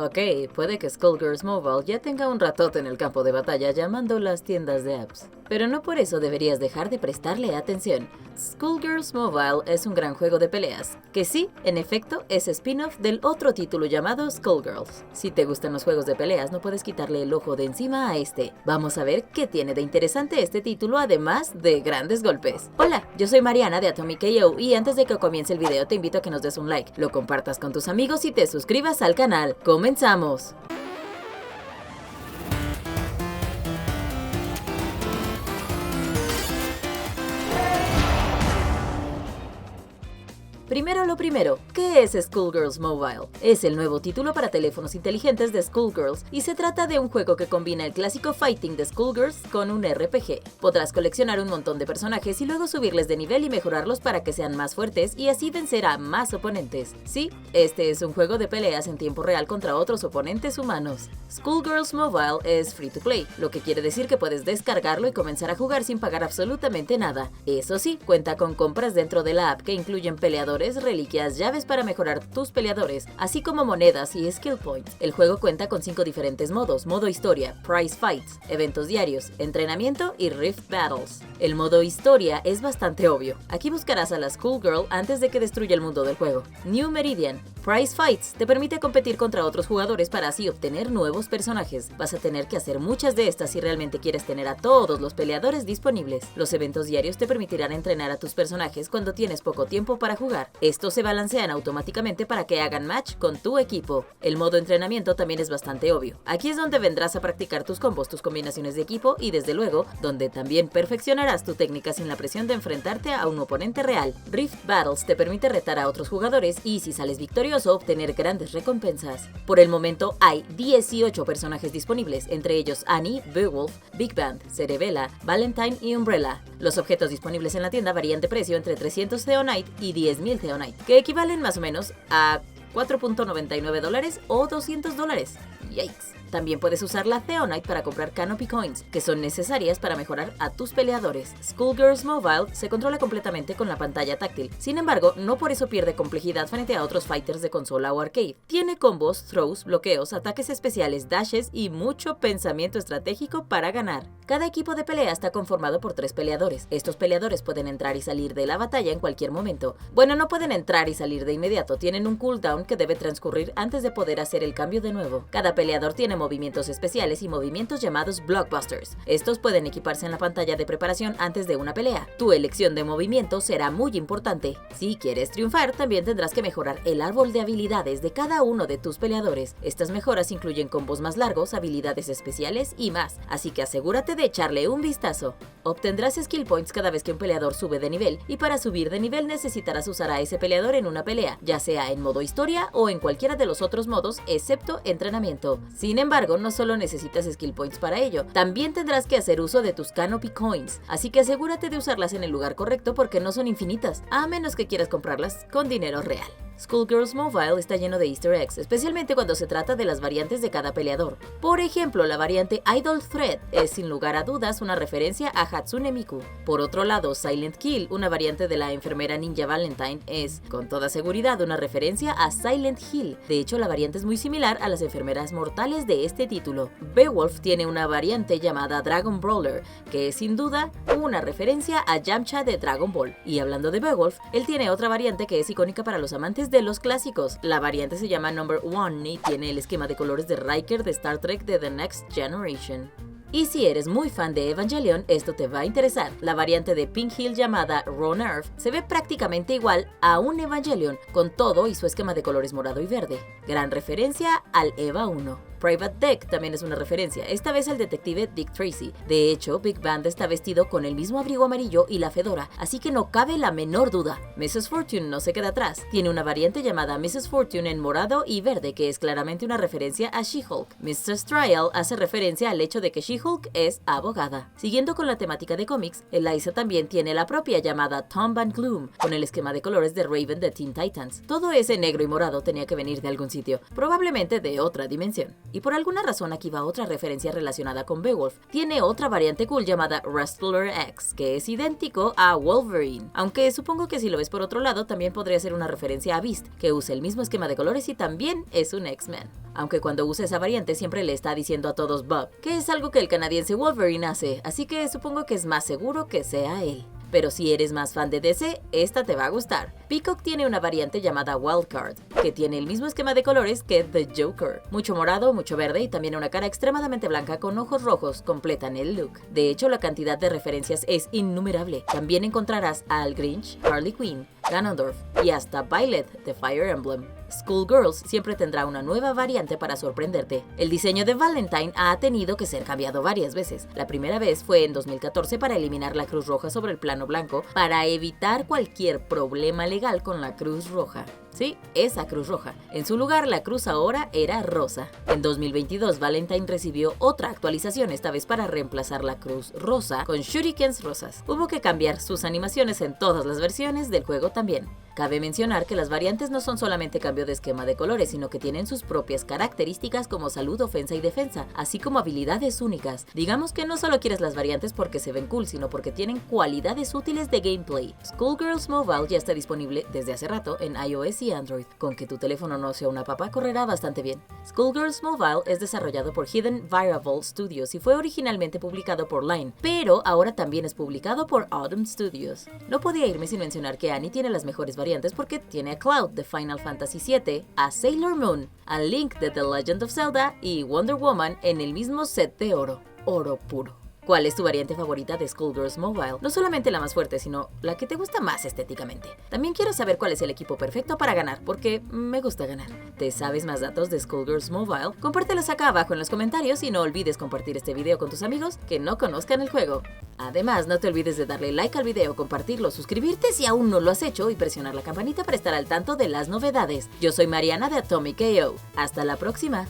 Ok, puede que Skullgirls Mobile ya tenga un ratote en el campo de batalla llamando las tiendas de apps, pero no por eso deberías dejar de prestarle atención. Skullgirls Mobile es un gran juego de peleas, que sí, en efecto, es spin-off del otro título llamado Skullgirls. Si te gustan los juegos de peleas, no puedes quitarle el ojo de encima a este. Vamos a ver qué tiene de interesante este título, además de grandes golpes. Hola, yo soy Mariana de Atomic KO y antes de que comience el video te invito a que nos des un like, lo compartas con tus amigos y te suscribas al canal. ¡Comenzamos! Primero lo primero, ¿qué es Skullgirls Mobile? Es el nuevo título para teléfonos inteligentes de Skullgirls y se trata de un juego que combina el clásico fighting de Skullgirls con un RPG. Podrás coleccionar un montón de personajes y luego subirles de nivel y mejorarlos para que sean más fuertes y así vencer a más oponentes. Sí, este es un juego de peleas en tiempo real contra otros oponentes humanos. Skullgirls Mobile es free to play, lo que quiere decir que puedes descargarlo y comenzar a jugar sin pagar absolutamente nada. Eso sí, cuenta con compras dentro de la app que incluyen peleadores, reliquias, llaves para mejorar tus peleadores, así como monedas y skill points. El juego cuenta con 5 diferentes modos: modo historia, prize fights, eventos diarios, entrenamiento y rift battles. El modo historia es bastante obvio. Aquí buscarás a la Skullgirl antes de que destruya el mundo del juego. New Meridian. Prize Fights te permite competir contra otros jugadores para así obtener nuevos personajes. Vas a tener que hacer muchas de estas si realmente quieres tener a todos los peleadores disponibles. Los eventos diarios te permitirán entrenar a tus personajes cuando tienes poco tiempo para jugar. Estos se balancean automáticamente para que hagan match con tu equipo. El modo entrenamiento también es bastante obvio. Aquí es donde vendrás a practicar tus combos, tus combinaciones de equipo y desde luego, donde también perfeccionarás tu técnica sin la presión de enfrentarte a un oponente real. Rift Battles te permite retar a otros jugadores y si sales victorioso, obtener grandes recompensas. Por el momento hay 18 personajes disponibles, entre ellos Annie, Beowulf, Big Band, Cerebella, Valentine y Umbrella. Los objetos disponibles en la tienda varían de precio entre 300 Theonite y 10.000 Theonite, que equivalen más o menos a $4.99 o $200. Yikes. También puedes usar la Theonite para comprar Canopy Coins, que son necesarias para mejorar a tus peleadores. Skullgirls Mobile se controla completamente con la pantalla táctil, sin embargo, no por eso pierde complejidad frente a otros fighters de consola o arcade. Tiene combos, throws, bloqueos, ataques especiales, dashes y mucho pensamiento estratégico para ganar. Cada equipo de pelea está conformado por 3 peleadores. Estos peleadores pueden entrar y salir de la batalla en cualquier momento. Bueno, no pueden entrar y salir de inmediato, tienen un cooldown que debe transcurrir antes de poder hacer el cambio de nuevo. Cada peleador tiene movimientos especiales y movimientos llamados blockbusters. Estos pueden equiparse en la pantalla de preparación antes de una pelea. Tu elección de movimiento será muy importante. Si quieres triunfar, también tendrás que mejorar el árbol de habilidades de cada uno de tus peleadores. Estas mejoras incluyen combos más largos, habilidades especiales y más, así que asegúrate de echarle un vistazo. Obtendrás skill points cada vez que un peleador sube de nivel y para subir de nivel necesitarás usar a ese peleador en una pelea, ya sea en modo historia o en cualquiera de los otros modos excepto entrenamiento. Sin embargo, no solo necesitas skill points para ello, también tendrás que hacer uso de tus Canopy Coins, así que asegúrate de usarlas en el lugar correcto porque no son infinitas, a menos que quieras comprarlas con dinero real. Skullgirls Mobile está lleno de easter eggs, especialmente cuando se trata de las variantes de cada peleador. Por ejemplo, la variante Idol Thread es sin lugar a dudas una referencia a Hatsune Miku. Por otro lado, Silent Kill, una variante de la enfermera ninja Valentine, es, con toda seguridad, una referencia a Silent Hill. De hecho, la variante es muy similar a las enfermeras mortales de este título. Beowulf tiene una variante llamada Dragon Brawler, que es sin duda una referencia a Yamcha de Dragon Ball. Y hablando de Beowulf, él tiene otra variante que es icónica para los amantes de los clásicos. La variante se llama Number One y tiene el esquema de colores de Riker de Star Trek de The Next Generation. Y si eres muy fan de Evangelion, esto te va a interesar. La variante de Pink Hill llamada Raw Nerve se ve prácticamente igual a un Evangelion, con todo y su esquema de colores morado y verde. Gran referencia al EVA 1. Private Dick también es una referencia, esta vez al detective Dick Tracy. De hecho, Big Band está vestido con el mismo abrigo amarillo y la fedora, así que no cabe la menor duda. Mrs. Fortune no se queda atrás, tiene una variante llamada Mrs. Fortune en morado y verde que es claramente una referencia a She-Hulk. Mr. Trial hace referencia al hecho de que She-Hulk es abogada. Siguiendo con la temática de cómics, Eliza también tiene la propia llamada Tomb and Gloom, con el esquema de colores de Raven de Teen Titans. Todo ese negro y morado tenía que venir de algún sitio, probablemente de otra dimensión. Y por alguna razón aquí va otra referencia relacionada con Beowulf. Tiene otra variante cool llamada Rustler X, que es idéntico a Wolverine, aunque supongo que si lo ves por otro lado también podría ser una referencia a Beast, que usa el mismo esquema de colores y también es un X-Men. Aunque cuando usa esa variante siempre le está diciendo a todos Bob, que es algo que el canadiense Wolverine hace, así que supongo que es más seguro que sea él. Pero si eres más fan de DC, esta te va a gustar. Peacock tiene una variante llamada Wildcard, que tiene el mismo esquema de colores que The Joker. Mucho morado, mucho verde y también una cara extremadamente blanca con ojos rojos completan el look. De hecho, la cantidad de referencias es innumerable. También encontrarás a Al Grinch, Harley Quinn, Ganondorf y hasta Violet de Fire Emblem. Skullgirls siempre tendrá una nueva variante para sorprenderte. El diseño de Valentine ha tenido que ser cambiado varias veces. La primera vez fue en 2014 para eliminar la cruz roja sobre el plano blanco para evitar cualquier problema legal con la cruz roja. Sí, esa cruz roja. En su lugar, la cruz ahora era rosa. En 2022, Valentine recibió otra actualización, esta vez para reemplazar la cruz rosa con shurikens rosas. Hubo que cambiar sus animaciones en todas las versiones del juego también. Cabe mencionar que las variantes no son solamente cambio de esquema de colores, sino que tienen sus propias características como salud, ofensa y defensa, así como habilidades únicas. Digamos que no solo quieres las variantes porque se ven cool, sino porque tienen cualidades útiles de gameplay. Skullgirls Mobile ya está disponible desde hace rato en iOS y Android. Con que tu teléfono no sea una papa, correrá bastante bien. Skullgirls Mobile es desarrollado por Hidden Variable Studios y fue originalmente publicado por Line, pero ahora también es publicado por Autumn Studios. No podía irme sin mencionar que Annie tiene las mejores variantes porque tiene a Cloud de Final Fantasy VII, a Sailor Moon, a Link de The Legend of Zelda y Wonder Woman en el mismo set de oro. Oro puro. ¿Cuál es tu variante favorita de Skullgirls Mobile? No solamente la más fuerte, sino la que te gusta más estéticamente. También quiero saber cuál es el equipo perfecto para ganar, porque me gusta ganar. ¿Te sabes más datos de Skullgirls Mobile? Compártelos acá abajo en los comentarios y no olvides compartir este video con tus amigos que no conozcan el juego. Además, no te olvides de darle like al video, compartirlo, suscribirte si aún no lo has hecho y presionar la campanita para estar al tanto de las novedades. Yo soy Mariana de Atomic KO. Hasta la próxima.